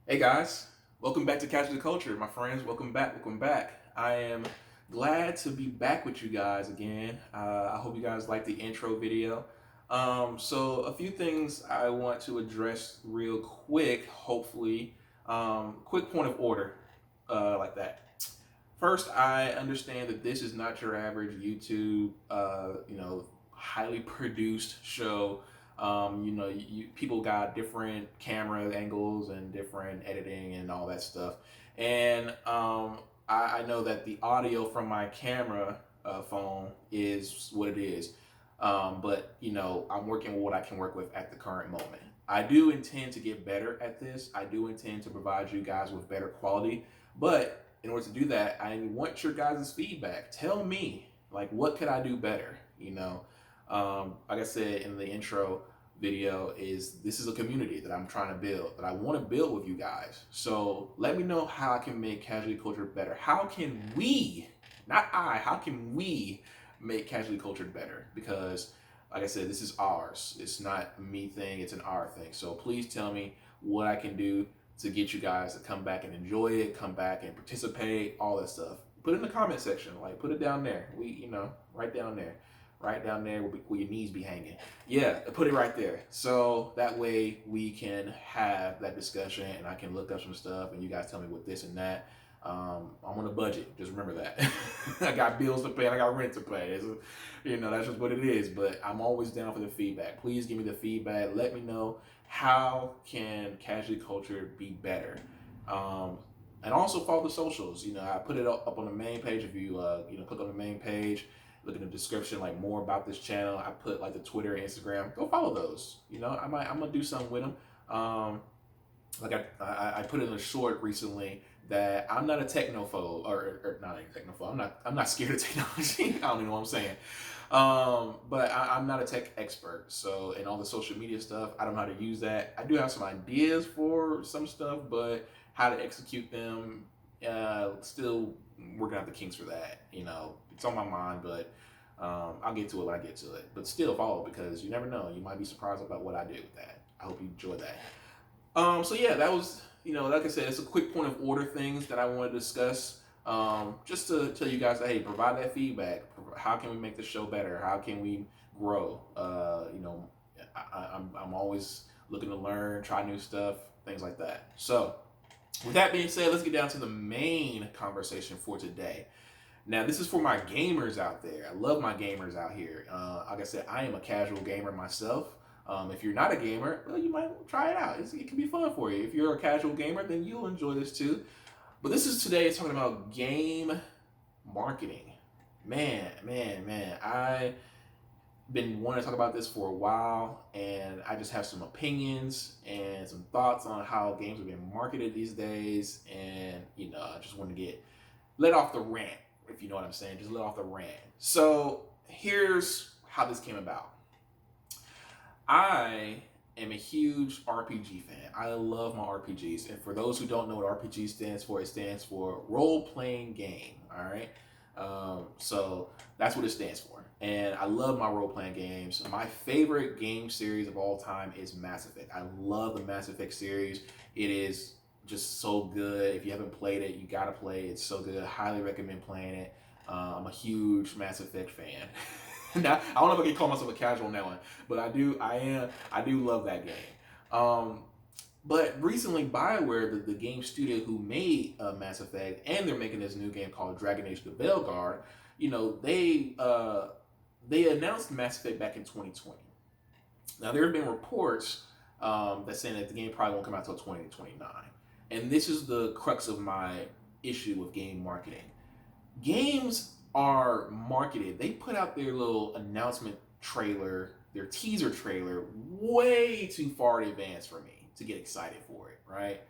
Hey guys, welcome back to Casual Culture. My friends, welcome back, welcome back. I am glad to be back with you guys again. I hope you guys like the intro video. So a few things I want to address real quick, hopefully. Quick point of order, like that. First, I understand that this is not your average YouTube, highly produced show. People got different camera angles and different editing and all that stuff. And I know that the audio from my camera phone is what it is. But I'm working with what I can work with at the current moment. I do intend to get better at this. I do intend to provide you guys with better quality. But in order to do that, I want your guys' feedback. Tell me, like, what could I do better? Like I said in the intro video, is this is a community that I'm trying to build, that I want to build with you guys. So let me know how I can make casual culture better. How can we, not I, how can we make casual culture better? Because, like I said, this is ours. It's not a me thing. It's an our thing. So please tell me what I can do to get you guys to come back and enjoy it, come back and participate, all that stuff. Put it in the comment section, like put it down there. Right down there, right down there where your knees be hanging. Yeah, put it right there. So that way we can have that discussion, and I can look up some stuff, and you guys tell me what this and that. I'm on a budget. Just remember that. I got bills to pay. And I got rent to pay. That's just what it is. But I'm always down for the feedback. Please give me the feedback. Let me know how can casual culture be better. Um, and also follow the socials. I put it up on the main page. If you click on the main page, look in the description, like more about this channel. I put like the Twitter, Instagram. Go follow those. I'm gonna do something with them. Like I put in a short recently that I'm not a technophobe, or not a technophobe. I'm not scared of technology. I don't even know what I'm saying. But I'm not a tech expert. So in all the social media stuff, I don't know how to use that. I do have some ideas for some stuff, but how to execute them, still working out the kinks for that. It's on my mind, but I'll get to it when I get to it. But still follow, because you never know. You might be surprised about what I do with that. I hope you enjoy that. So yeah, that was, like I said, it's a quick point of order things that I want to discuss. Just to tell you guys that, hey, provide that feedback. How can we make the show better? How can we grow? I'm always looking to learn, try new stuff, things like that. So with that being said, let's get down to the main conversation for today. Now, this is for my gamers out there. I love my gamers out here. Like I said, I am a casual gamer myself. If you're not a gamer, well, you might try it out. It can be fun for you. If you're a casual gamer, then you'll enjoy this too. But this is today talking about game marketing. Man. I've been wanting to talk about this for a while, and I just have some opinions and some thoughts on how games are being marketed these days. And, I just want to get let off the rant, if you know what I'm saying. Just let off the rant. So here's how this came about. I am a huge RPG fan. I love my RPGs. And for those who don't know what RPG stands for, it stands for role playing game. All right. So that's what it stands for. And I love my role playing games. My favorite game series of all time is Mass Effect. I love the Mass Effect series. It is just so good. If you haven't played it, you gotta play it. It's so good. Highly recommend playing it. I'm a huge Mass Effect fan. Now, I don't know if I can call myself a casual on that one, but I do love that game. Um, but recently, BioWare, the game studio who made Mass Effect, and they're making this new game called Dragon Age: The Veilguard. They announced Mass Effect back in 2020. Now, there have been reports that saying that the game probably won't come out until 2029, and this is the crux of my issue with game marketing. Games are marketed. They put out their little announcement trailer, their teaser trailer, way too far in advance for me to get excited for it, right?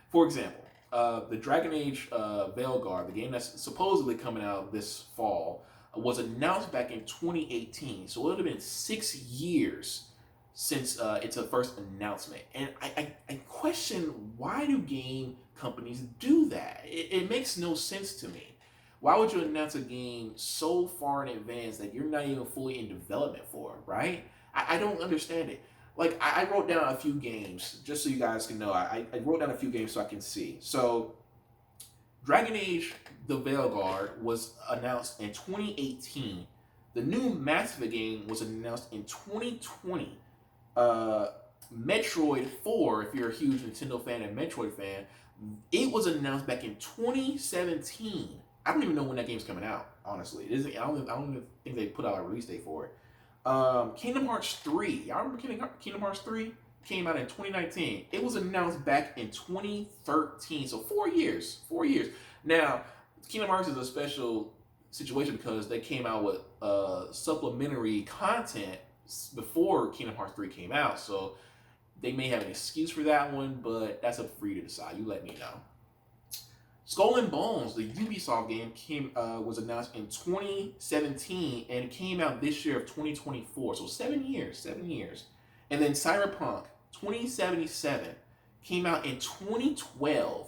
For example, the Dragon Age Veilguard, the game that's supposedly coming out this fall, was announced back in 2018. So it would have been 6 years since its first announcement. And I question, why do game companies do that? It makes no sense to me. Why would you announce a game so far in advance that you're not even fully in development for, right? I don't understand it. like I wrote down a few games just so you guys can know. I wrote down a few games so I can see. So Dragon Age: The Veilguard was announced in 2018. The new Mass Effect game was announced in 2020. Uh, Metroid 4, if you're a huge Nintendo fan and Metroid fan, it was announced back in 2017. I don't even know when that game's coming out. Honestly, it isn't. I don't even think they put out a release date for it. Kingdom Hearts 3. Y'all remember Kingdom Hearts 3? Came out in 2019. It was announced back in 2013. So 4 years. 4 years. Now, Kingdom Hearts is a special situation because they came out with supplementary content before Kingdom Hearts 3 came out. So they may have an excuse for that one, but that's up for you to decide. You let me know. Skull and Bones, the Ubisoft game, was announced in 2017 and came out this year of 2024. So 7 years, 7 years. And then Cyberpunk 2077 came out in 2012.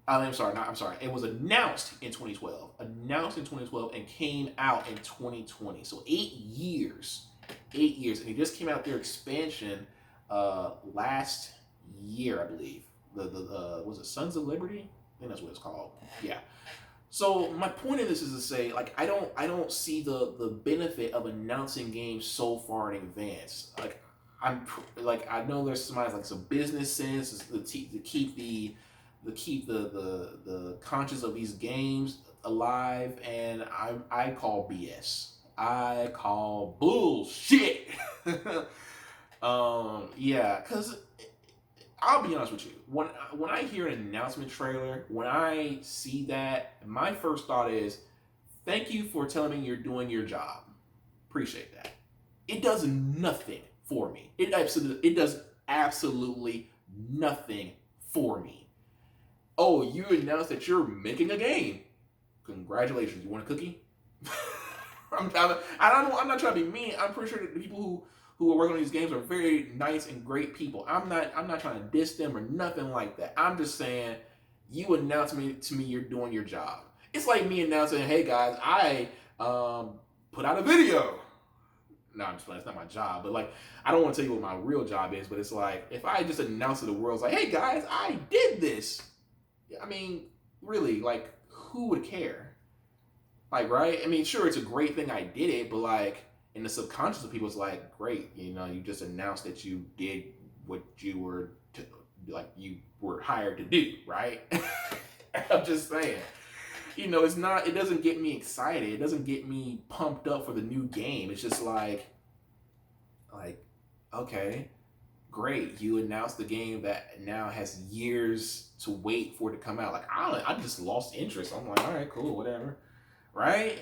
I'm sorry. It was announced in 2012. Announced in 2012 and came out in 2020. So 8 years. 8 years. And it just came out their expansion last year, I believe. The was it Sons of Liberty? I think that's what it's called. Yeah. So my point of this is to say, like, I don't see the benefit of announcing games so far in advance. Like, I know there's some business sense to keep the conscience of these games alive, and I call BS. I call bullshit. Yeah, because I'll be honest with you. When I hear an announcement trailer, when I see that, my first thought is, thank you for telling me you're doing your job. Appreciate that. It does nothing for me. It does absolutely nothing for me. Oh, you announced that you're making a game. Congratulations. You want a cookie? I'm not trying to be mean. I'm pretty sure that the people who are working on these games are very nice and great people. I'm not trying to diss them or nothing like that. I'm just saying, you announced to me you're doing your job. It's like me announcing, hey guys, I put out a video. No, I'm just playing. It's not my job, but like, I don't want to tell you what my real job is, but it's like, if I just announce to the world, it's like, hey guys, I did this. I mean, really, like, who would care? Like, right? I mean, sure, it's a great thing I did it, but like, in the subconscious of people, it's like, great, you just announced that you did what you were hired to do, right? I'm just saying. It doesn't get me excited. It doesn't get me pumped up for the new game. It's just like, okay, great. You announced the game that now has years to wait for it to come out. Like, I just lost interest. I'm like, all right, cool, whatever. Right?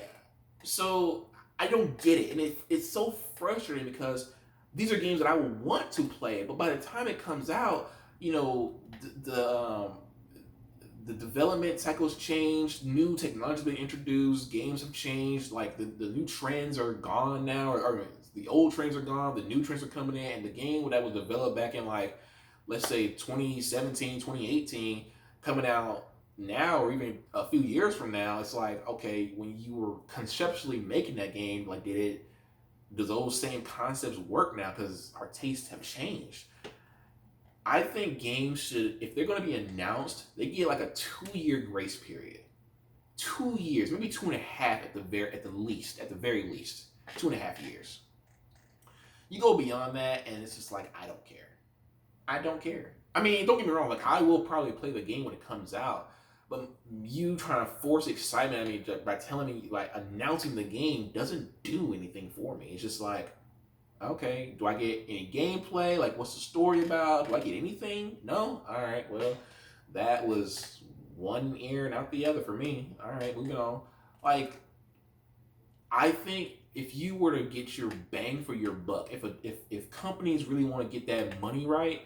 So I don't get it. And it's so frustrating because these are games that I would want to play, but by the time it comes out, the development cycles changed, new technology has been introduced, games have changed, like the new trends are gone now, or the old trends are gone, the new trends are coming in, and the game that was developed back in, like, let's say 2017, 2018, coming out now or even a few years from now, it's like, okay, when you were conceptually making that game, like, do those same concepts work now? Because our tastes have changed. I think games should, if they're going to be announced, they get like a 2-year grace period. 2 years, maybe 2.5 at the very least. 2.5 years. You go beyond that, and it's just like, I don't care. I don't care. I mean, don't get me wrong, like, I will probably play the game when it comes out, but you trying to force excitement at me by telling me, like, announcing the game doesn't do anything for me. It's just like, okay, do I get any gameplay? Like, what's the story about? Do I get anything? No? All right, well, that was one ear and out the other for me. All right, moving on. Like, I think if you were to get your bang for your buck, if companies really want to get that money right,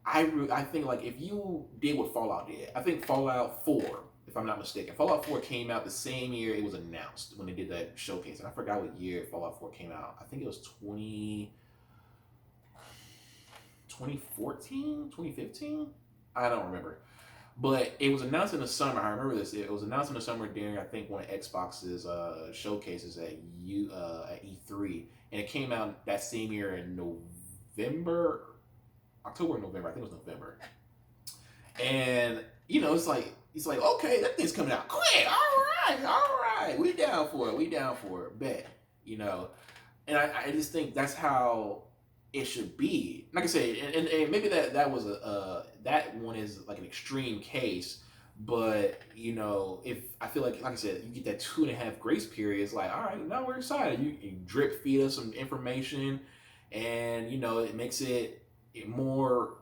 I think, like, if you did what Fallout did, I think Fallout 4, if I'm not mistaken, Fallout 4 came out the same year it was announced when they did that showcase. And I forgot what year Fallout 4 came out. I think it was 2014, 2015? I don't remember. But it was announced in the summer. I remember this. It was announced in the summer during, I think, one of Xbox's showcases at E3. And it came out that same year in November, October or November. I think it was November. And it's like okay, that thing's coming out quick. All right, we down for it. We down for it. Bet. You know, and I just think that's how it should be. Like I said, and maybe that was that one is like an extreme case, but if I feel like I said, you get that 2.5 grace period, it's like all right, now we're excited. You drip feed us some information, and it makes it more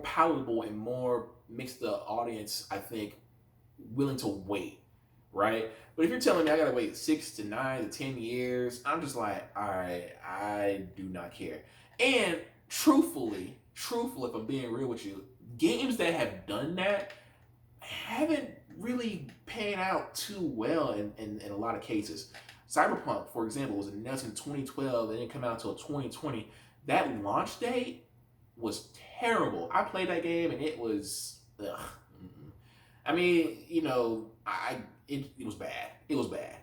palatable and more makes the audience, I think, willing to wait, right? But if you're telling me I gotta wait 6 to 9 to 10 years, I'm just like, all right, I do not care. And truthfully, if I'm being real with you, games that have done that haven't really panned out too well in a lot of cases. Cyberpunk, for example, was announced in 2012 and didn't come out until 2020. That launch date was terrible. I played that game and it was, ugh. I mean, it was bad. It was bad.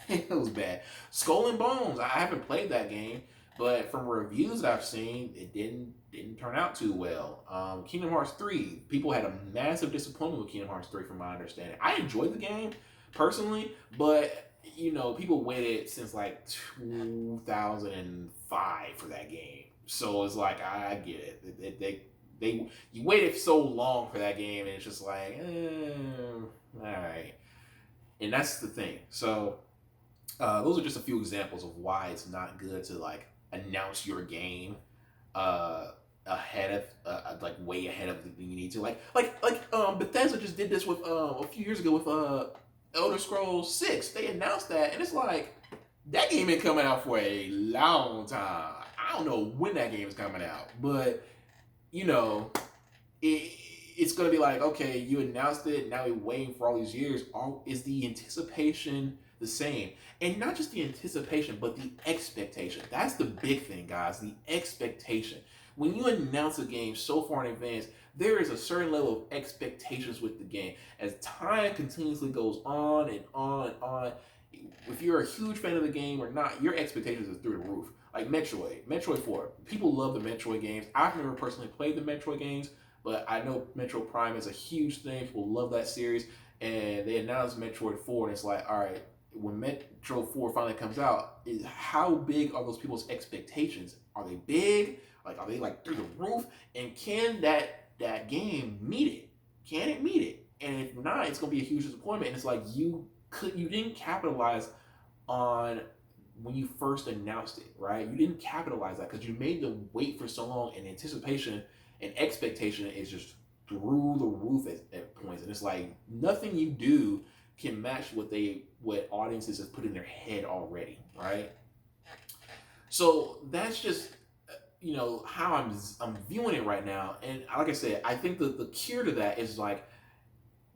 It was bad. Skull and Bones. I haven't played that game, but from reviews that I've seen, it didn't turn out too well. Kingdom Hearts 3. People had a massive disappointment with Kingdom Hearts 3, from my understanding. I enjoyed the game personally, but people waited since like 2005 for that game. So it's like I get it. You waited so long for that game, and it's just like, all right. And that's the thing. So those are just a few examples of why it's not good to like announce your game ahead of like way ahead of when you need to. Like Bethesda just did this with a few years ago with Elder Scrolls 6. They announced that, and it's like that game been coming out for a long time. I don't know when that game is coming out, but it's going to be like, okay, you announced it, now we're waiting for all these years. Is the anticipation the same? And not just the anticipation, but the expectation. That's the big thing, guys, the expectation. When you announce a game so far in advance, there is a certain level of expectations with the game. As time continuously goes on and on and on, if you're a huge fan of the game or not, your expectations are through the roof. Like Metroid 4. People love the Metroid games. I've never personally played the Metroid games, but I know Metroid Prime is a huge thing. People love that series. And they announced Metroid 4, and it's like, all right, when Metroid 4 finally comes out, how big are those people's expectations? Are they big? Like, are they like through the roof? And can that game meet it? Can it meet it? And if not, it's gonna be a huge disappointment. And it's like you didn't capitalize on when you first announced it, right? You didn't capitalize that because you made them wait for so long, and anticipation and expectation is just through the roof at points. And it's like nothing you do can match what audiences have put in their head already, right? So that's just how I'm viewing it right now. And like I said, I think the cure to that is like,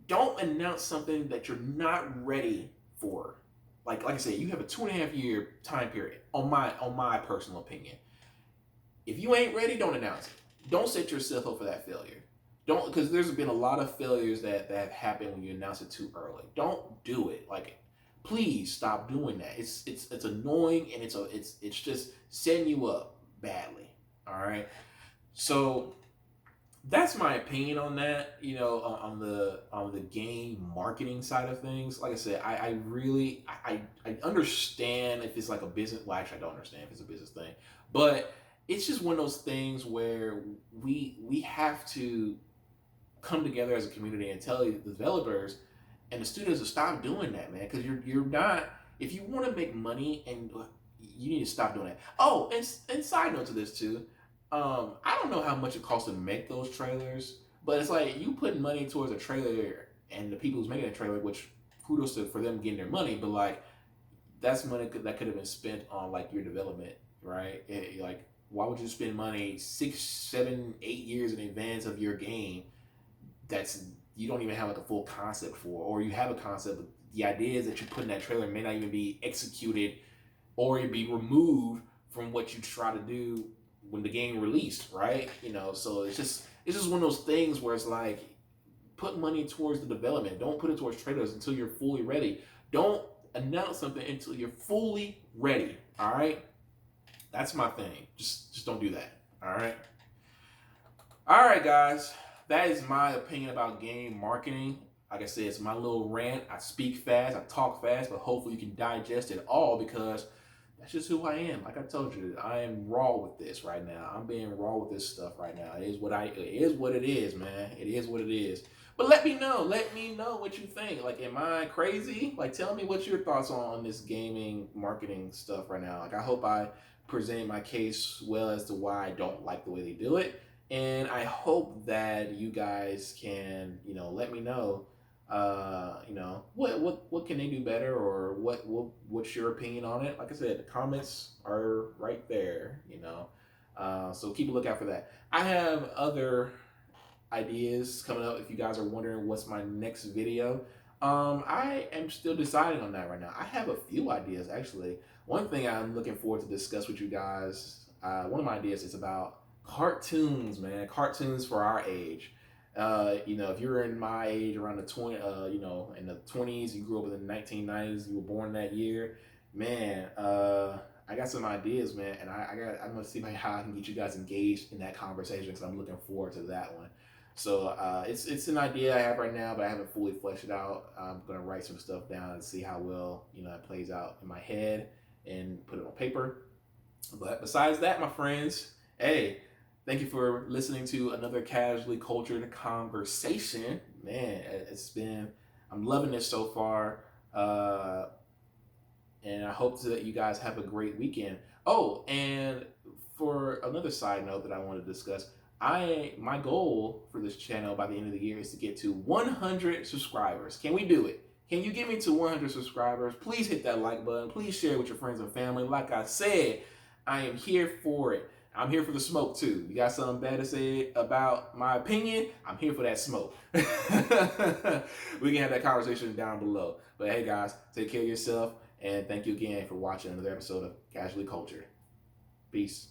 don't announce something that you're not ready for. Like I said, you have a 2.5 year time period. On my personal opinion, if you ain't ready, don't announce it. Don't set yourself up for that failure. Don't, because there's been a lot of failures that have happened when you announce it too early. Don't do it. Like, please stop doing that. It's annoying, and it's just setting you up badly. All right. So that's my opinion on that. On the game marketing side of things. Like I said, I really understand if it's like a business. Well, actually, I don't understand if it's a business thing, but it's just one of those things where we have to come together as a community and tell the developers and the studios to stop doing that, man. Because you're not. If you want to make money, and you need to stop doing that. Oh, and side note to this too. I don't know how much it costs to make those trailers, but it's like you put money towards a trailer, and the people who's making a trailer, which kudos for them getting their money, but like that's money that could have been spent on like your development, right? Like, why would you spend money 6, 7, 8 years in advance of your game that's you don't even have like a full concept for, or you have a concept, but the ideas that you put in that trailer may not even be executed, or it be removed from what you try to do when the game released, right? So it's just one of those things where it's like, put money towards the development. Don't put it towards trailers until you're fully ready. Don't announce something until you're fully ready. All right. That's my thing. Just don't do that. All right, guys. That is my opinion about game marketing. Like I said, it's my little rant. I speak fast, I talk fast, but hopefully you can digest it all because that's just who I am. Like I told you, I am raw with this right now. I'm being raw with this stuff right now. It is what it is, man. It is what it is. But let me know. Let me know what you think. Like, am I crazy? Like, tell me what your thoughts on this gaming marketing stuff right now. Like, I hope I presented my case well as to why I don't like the way they do it, and I hope that you guys can, let me know, what can they do better, or what's your opinion on it. Like I said, the comments are right there. So keep a lookout for that. I have other ideas coming up. If you guys are wondering what's my next video, I am still deciding on that right now. I have a few ideas actually. One thing I'm looking forward to discuss with you guys. One of my ideas is about cartoons, man. Cartoons for our age. If you're in my age, around the in the 20s, you grew up in the 1990s, you were born that year, man. I got some ideas, man, and I'm gonna see how I can get you guys engaged in that conversation because I'm looking forward to that one. So it's an idea I have right now, but I haven't fully fleshed it out. I'm gonna write some stuff down and see how well it plays out in my head and put it on paper. But besides that, my friends, hey, thank you for listening to another casually cultured conversation. Man, I'm loving this so far. And I hope that you guys have a great weekend. Oh, and for another side note that I want to discuss, my goal for this channel by the end of the year is to get to 100 subscribers. Can we do it? Can you get me to 100 subscribers? Please hit that like button. Please share it with your friends and family. Like I said, I am here for it. I'm here for the smoke too. You got something bad to say about my opinion? I'm here for that smoke. We can have that conversation down below. But hey guys, take care of yourself, and thank you again for watching another episode of Casually Cultured. Peace.